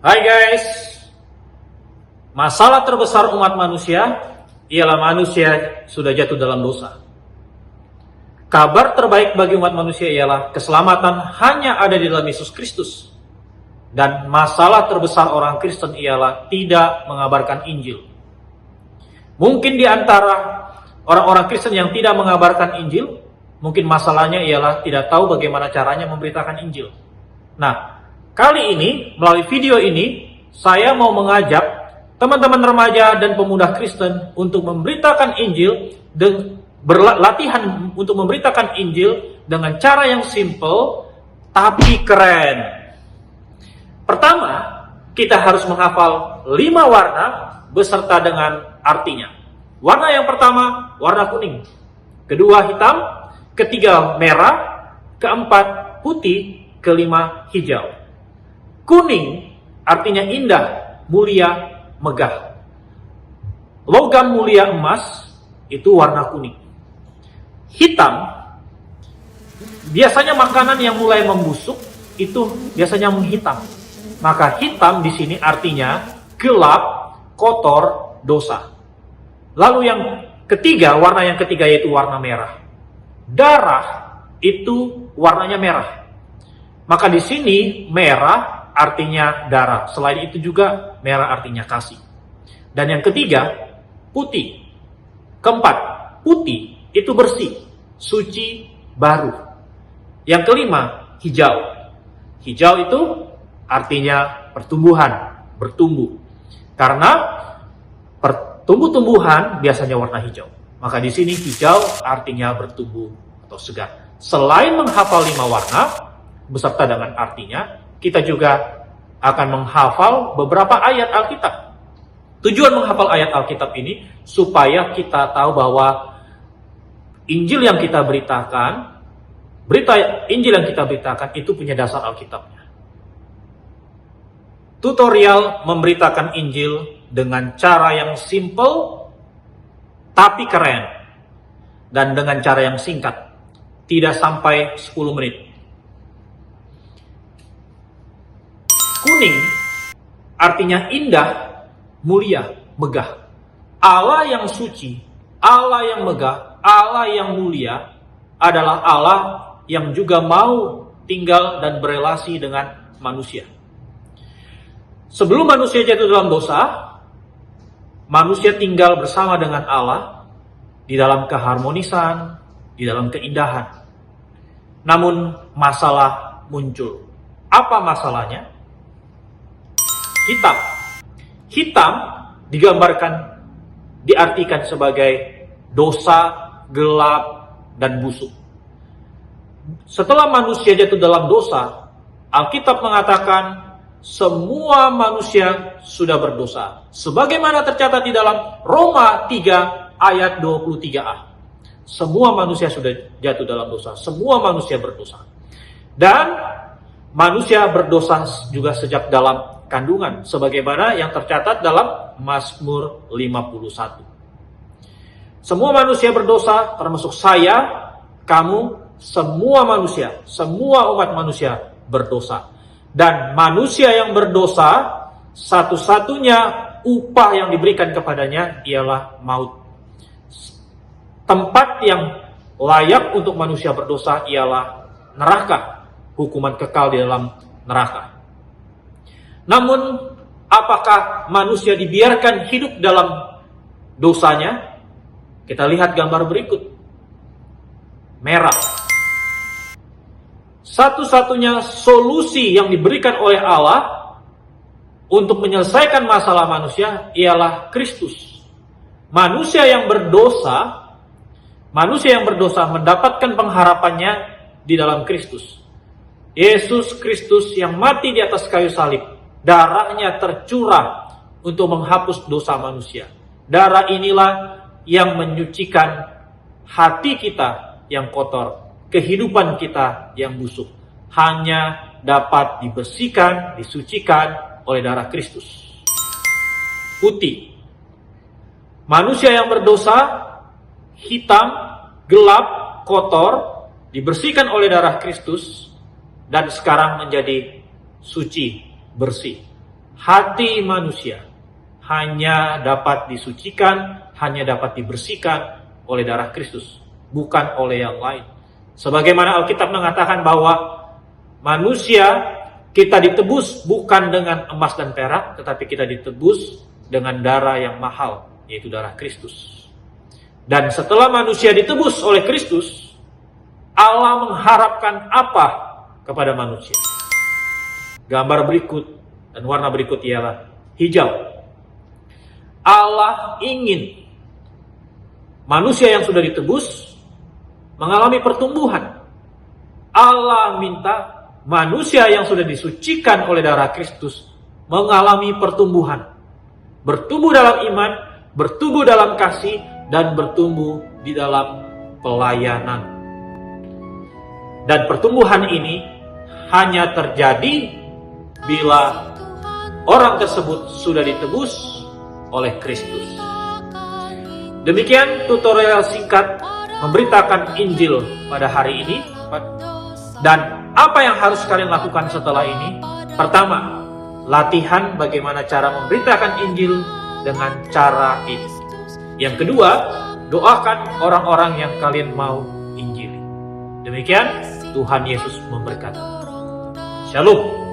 Hai guys, masalah terbesar umat manusia ialah manusia sudah jatuh dalam dosa. Kabar terbaik bagi umat manusia ialah keselamatan hanya ada di dalam Yesus Kristus. Dan masalah terbesar orang Kristen ialah tidak mengabarkan Injil. Mungkin di antara orang-orang Kristen yang tidak mengabarkan Injil, mungkin masalahnya ialah tidak tahu bagaimana caranya memberitakan Injil. Nah, kali ini, melalui video ini, saya mau mengajak teman-teman remaja dan pemuda Kristen untuk memberitakan Injil, berlatihan untuk memberitakan Injil dengan cara yang simple, tapi keren. Pertama, kita harus menghafal 5 warna beserta dengan artinya. Warna yang pertama, warna kuning. Kedua, hitam. Ketiga, merah. Keempat, putih. Kelima, hijau. Kuning artinya indah, mulia, megah. Logam mulia emas itu warna kuning. Hitam biasanya makanan yang mulai membusuk itu biasanya menghitam. Maka hitam di sini artinya gelap, kotor, dosa. Lalu yang ketiga, warna yang ketiga yaitu warna merah. Darah itu warnanya merah. Maka di sini merah artinya darah. Selain itu juga merah artinya kasih. Dan yang ketiga, putih. Keempat, putih itu bersih, suci, baru. Yang kelima, hijau. Hijau itu artinya pertumbuhan, bertumbuh. Karena tumbuh-tumbuhan biasanya warna hijau. Maka di sini hijau artinya bertumbuh atau segar. Selain menghafal 5 warna beserta dengan artinya, kita juga akan menghafal beberapa ayat Alkitab. Tujuan menghafal ayat Alkitab ini supaya kita tahu bahwa Injil yang kita beritakan, Injil yang kita beritakan itu punya dasar Alkitabnya. Tutorial memberitakan Injil dengan cara yang simple tapi keren dan dengan cara yang singkat, tidak sampai 10 menit. Kuning artinya indah, mulia, megah. Allah yang suci, Allah yang megah, Allah yang mulia adalah Allah yang juga mau tinggal dan berelasi dengan manusia. Sebelum manusia jatuh dalam dosa, manusia tinggal bersama dengan Allah di dalam keharmonisan, di dalam keindahan. Namun masalah muncul. Apa masalahnya? Hitam. Hitam digambarkan, diartikan sebagai dosa, gelap, dan busuk. Setelah manusia jatuh dalam dosa, Alkitab mengatakan semua manusia sudah berdosa. Sebagaimana tercatat di dalam Roma 3 ayat 23a. Semua manusia sudah jatuh dalam dosa. Semua manusia berdosa. Dan manusia berdosa juga sejak dalam kandungan, sebagaimana yang tercatat dalam Mazmur 51. Semua manusia berdosa, termasuk saya, kamu, semua manusia, semua umat manusia berdosa. Dan manusia yang berdosa, satu-satunya upah yang diberikan kepadanya ialah maut. Tempat yang layak untuk manusia berdosa ialah neraka, hukuman kekal di dalam neraka. Namun, apakah manusia dibiarkan hidup dalam dosanya? Kita lihat gambar berikut. Merah. Satu-satunya solusi yang diberikan oleh Allah untuk menyelesaikan masalah manusia ialah Kristus. Manusia yang berdosa mendapatkan pengharapannya di dalam Kristus. Yesus Kristus yang mati di atas kayu salib. Darahnya tercurah untuk menghapus dosa manusia. Darah inilah yang menyucikan hati kita yang kotor, kehidupan kita yang busuk. Hanya dapat dibersihkan, disucikan oleh darah Kristus. Putih. Manusia yang berdosa, hitam, gelap, kotor, dibersihkan oleh darah Kristus, dan sekarang menjadi suci, bersih. hati manusia hanya dapat disucikan, hanya dapat dibersihkan oleh darah Kristus, bukan oleh yang lain. Sebagaimana Alkitab mengatakan bahwa manusia kita ditebus bukan dengan emas dan perak, tetapi kita ditebus dengan darah yang mahal, yaitu darah Kristus. Dan setelah manusia ditebus oleh Kristus, Allah mengharapkan apa kepada manusia? Gambar berikut dan warna berikut ialah hijau. Allah ingin manusia yang sudah ditebus mengalami pertumbuhan. Allah minta manusia yang sudah disucikan oleh darah Kristus mengalami pertumbuhan. Bertumbuh dalam iman, bertumbuh dalam kasih, dan bertumbuh di dalam pelayanan. Dan pertumbuhan ini hanya terjadi bila orang tersebut sudah ditebus oleh Kristus. Demikian tutorial singkat memberitakan Injil pada hari ini. Dan apa yang harus kalian lakukan setelah ini? Pertama, latihan bagaimana cara memberitakan Injil dengan cara ini. Yang kedua, doakan orang-orang yang kalian mau injili. Demikian, Tuhan Yesus memberkati. Shalom.